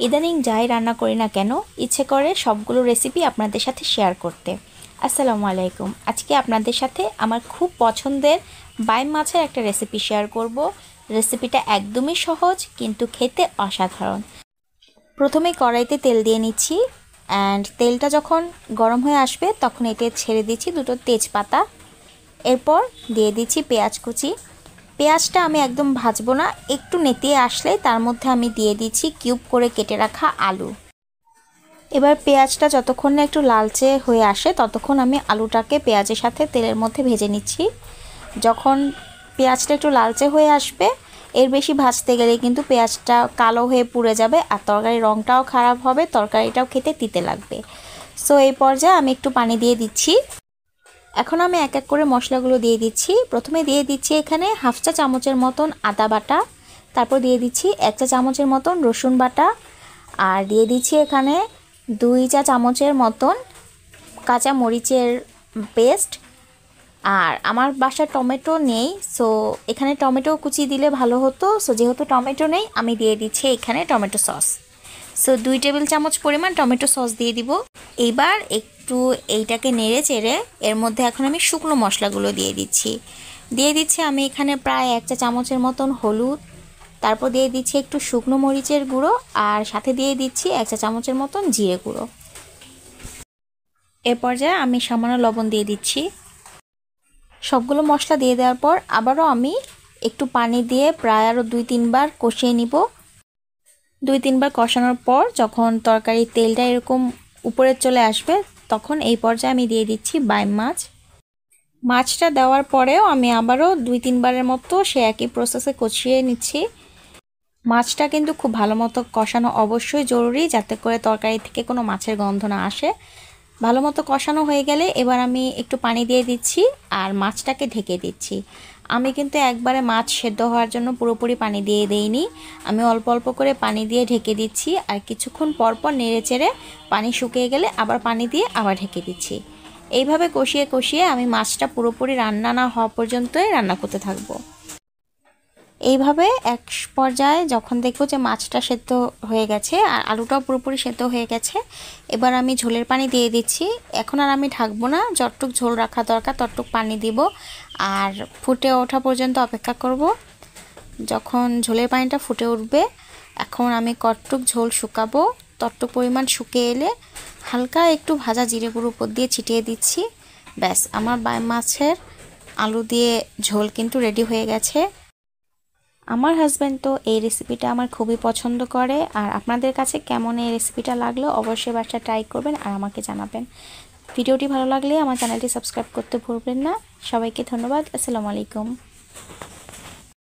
ইদানিং যাই রান্না করি না কেন ইচ্ছে করে সবগুলো রেসিপি আপনাদের সাথে শেয়ার করতে। আসসালামু আলাইকুম। আজকে আপনাদের সাথে আমার খুব পছন্দের বাইম মাছের একটা রেসিপি শেয়ার করব। রেসিপিটা একদমই সহজ কিন্তু খেতে অসাধারণ। প্রথমে কড়াইতে তেল দিয়ে নিচ্ছি, অ্যান্ড তেলটা যখন গরম হয়ে আসবে তখন এতে ছেড়ে দিচ্ছি দুটো তেজপাতা। এরপর দিয়ে দিচ্ছি পেঁয়াজ কুচি। পেঁয়াজটা আমি একদম ভাজবো না, একটু নেতিয়ে আসলে তার মধ্যে আমি দিয়ে দিচ্ছি কিউব করে কেটে রাখা আলু। এবার পেঁয়াজটা যতক্ষণ না একটু লালচে হয়ে আসে ততক্ষণ আমি আলুটাকে পেঁয়াজের সাথে তেলের মধ্যে ভেজে নিচ্ছি। যখন পেঁয়াজটা একটু লালচে হয়ে আসবে, এর বেশি ভাজতে গেলে কিন্তু পেঁয়াজটা কালো হয়ে পুড়ে যাবে আর তরকারির রঙটাও খারাপ হবে, তরকারিটাও খেতে তিতে লাগবে। সো এই পর্যায়ে আমি একটু পানি দিয়ে দিচ্ছি। এখন আমি এক এক করে মশলাগুলো দিয়ে দিচ্ছি। প্রথমে দিয়ে দিচ্ছি এখানে হাফ চা চামচের মতন আদা বাটা, তারপর দিয়ে দিচ্ছি 1 চা চামচের মতন রসুন বাটা, আর দিয়ে দিচ্ছি এখানে 2 চা চামচের মতন কাঁচা মরিচের পেস্ট। আর আমার বাসায় টমেটো নেই, সো এখানে টমেটো কুচি দিলে ভালো হতো। সো যেহেতু টমেটো নেই আমি দিয়ে দিচ্ছি এখানে টমেটো সস। সো 2 টেবিল চামচ পরিমাণ টমেটো সস দিয়ে দিব। এবার একটু এইটাকে নেড়ে চেড়ে এর মধ্যে এখন আমি শুকনো মশলাগুলো দিয়ে দিচ্ছি আমি এখানে প্রায় 1 চা চামচের মতন হলুদ, তারপর দিয়ে দিচ্ছি একটু শুকনো মরিচের গুঁড়ো, আর সাথে দিয়ে দিচ্ছি 1 চা চামচের মতন জিরে গুঁড়ো। এ পর্যায়ে আমি সামান্য লবণ দিয়ে দিচ্ছি। সবগুলো মশলা দিয়ে দেওয়ার পর আবারও আমি একটু পানি দিয়ে প্রায় আরও 2-3 বার কষিয়ে নিব। 2-3 বার কষানোর পর যখন তরকারির তেলটা এরকম উপরে চলে আসবে তখন এই পর্যায়ে আমি দিয়ে দিচ্ছি বাইম মাছ। মাছটা দেওয়ার পরেও আমি আবারও 2-3 বারের মতো সে একই প্রসেসে কষিয়ে নিচ্ছি। মাছটা কিন্তু খুব ভালো মতো কষানো অবশ্যই জরুরি, যাতে করে তরকারি থেকে কোনো মাছের গন্ধ না আসে। ভালো মতো কষানো হয়ে গেলে এবার আমি একটু পানি দিয়ে দিচ্ছি আর মাছটাকে ঢেকে দিচ্ছি। আমি কিন্তু একবারে মাছ সেদ্ধ হওয়ার জন্য পুরোপুরি পানি দিয়ে দেইনি, আমি অল্প অল্প করে পানি দিয়ে ঢেকে দিচ্ছি। আর কিছুক্ষণ পর পর নেড়ে চেড়ে পানি শুকিয়ে গেলে আবার পানি দিয়ে আবার ঢেকে দিচ্ছি। এইভাবে কষিয়ে কষিয়ে আমি মাছটা পুরোপুরি রান্না না হওয়া পর্যন্তই রান্না করতে থাকবো। এইভাবে এক পর্যায়ে যখন দেখব যে মাছটা সেদ্ধ হয়ে গেছে আর আলুটাও পুরোপুরি সেদ্ধ হয়ে গেছে, এবার আমি ঝোলের পানি দিয়ে দিচ্ছি। এখন আর আমি ঢাকবো না, যতটুক ঝোল রাখা দরকার ততটুক পানি দিব আর ফুটে ওঠা পর্যন্ত অপেক্ষা করব। যখন ঝোলের পানিটা ফুটে উঠবে এখন আমি কতটুক ঝোল শুকাবো ততটুক পরিমাণ শুকিয়ে এলে হালকা একটু ভাজা জিরে গুঁড়ো উপর দিয়ে ছিটিয়ে দিচ্ছি। ব্যাস, আমার বাইম মাছের আলু দিয়ে ঝোল কিন্তু রেডি হয়ে গেছে। আমার হাজব্যান্ড তো এই রেসিপিটা আমার খুবই পছন্দ করে। আর আপনাদের কাছে কেমন এই রেসিপিটা লাগলো অবশ্যই বাসায় ট্রাই করবেন আর আমাকে জানাবেন। ভিডিওটি ভালো লাগলে আমার চ্যানেলটি সাবস্ক্রাইব করতে ভুলবেন না। সবাইকে ধন্যবাদ। আসসালামু আলাইকুম।